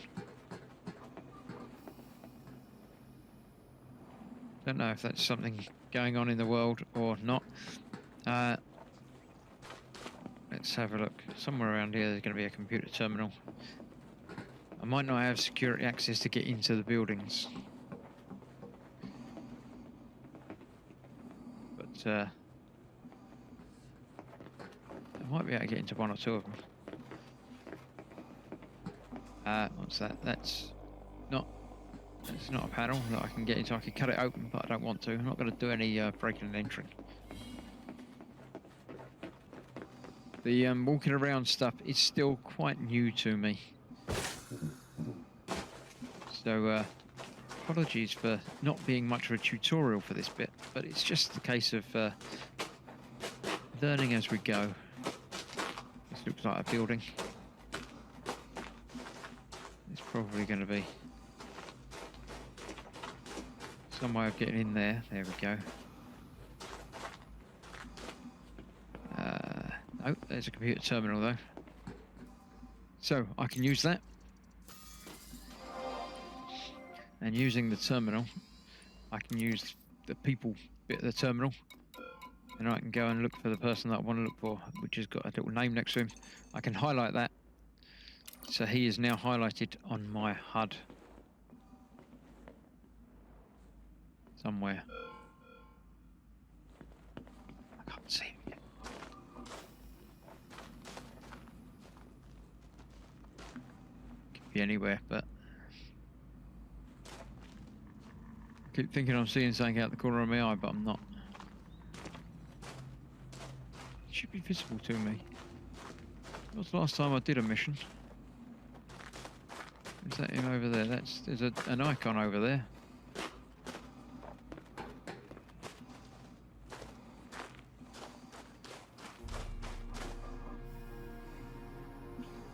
Don't know if that's something going on in the world or not. Let's have a look. Somewhere around here there's going to be a computer terminal. I might not have security access to get into the buildings. But I might be able to get into one or two of them. What's that? That's not a panel that I can get into. I can cut it open, but I don't want to. I'm not going to do any breaking and entering. The walking around stuff is still quite new to me. So apologies for not being much of a tutorial for this bit, but it's just a case of learning as we go. This looks like a building. It's probably going to be some way of getting in there. There we go. Oh, there's a computer terminal though. So I can use that. And using the terminal, I can use the people bit of the terminal. And I can go and look for the person that I want to look for, which has got a little name next to him. I can highlight that. So he is now highlighted on my HUD. Somewhere. I can't see him yet. Could be anywhere, but I keep thinking I'm seeing something out the corner of my eye, but I'm not. It should be visible to me. That was the last time I did a mission. Is that him over there? There's an icon over there.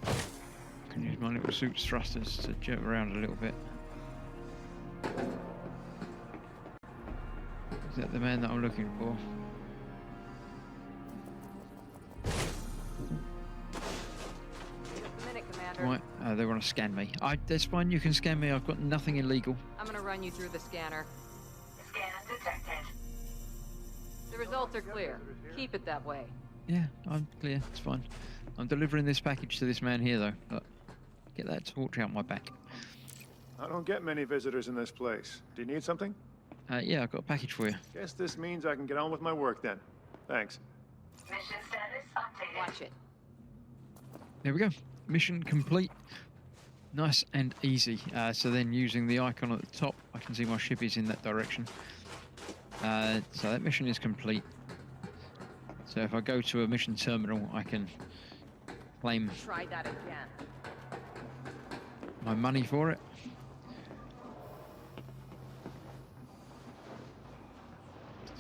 I can use my little suit's thrusters to jerk around a little bit. Is that the man that I'm looking for? Right, they want to scan me. That's fine, you can scan me. I've got nothing illegal. I'm gonna run you through the scanner. Scan detected. The results are clear. Keep it that way. Yeah, I'm clear. It's fine. I'm delivering this package to this man here, though. Look, get that torch out my back. I don't get many visitors in this place. Do you need something? Yeah, I've got a package for you. Guess this means I can get on with my work then. Thanks. Mission status updated. Watch it. There we go. Mission complete. Nice and easy. So then using the icon at the top, I can see my ship is in that direction. So that mission is complete. So if I go to a mission terminal, I can claim Try that again. my money for it.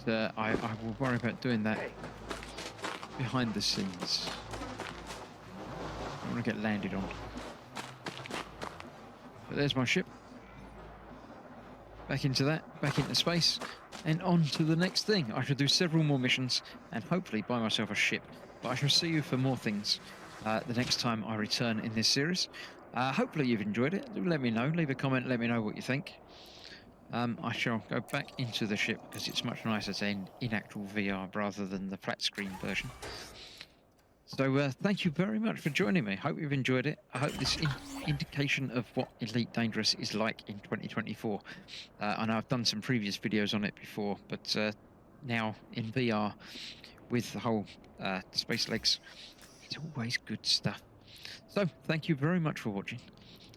But, I will worry about doing that behind the scenes. I want to get landed on. But there's my ship. Back into that, back into space, and on to the next thing. I shall do several more missions and hopefully buy myself a ship. But I shall see you for more things the next time I return in this series. Hopefully you've enjoyed it. Do let me know. Leave a comment. Let me know what you think. I shall go back into the ship because it's much nicer to end in actual VR rather than the flat screen version. So thank you very much for joining me. Hope you've enjoyed it. I hope this indication of what Elite Dangerous is like in 2024. I know I've done some previous videos on it before, but now in VR with the whole space legs, it's always good stuff. So thank you very much for watching.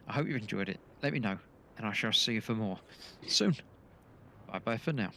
I hope you've enjoyed it. Let me know, and I shall see you for more soon. Bye bye for now.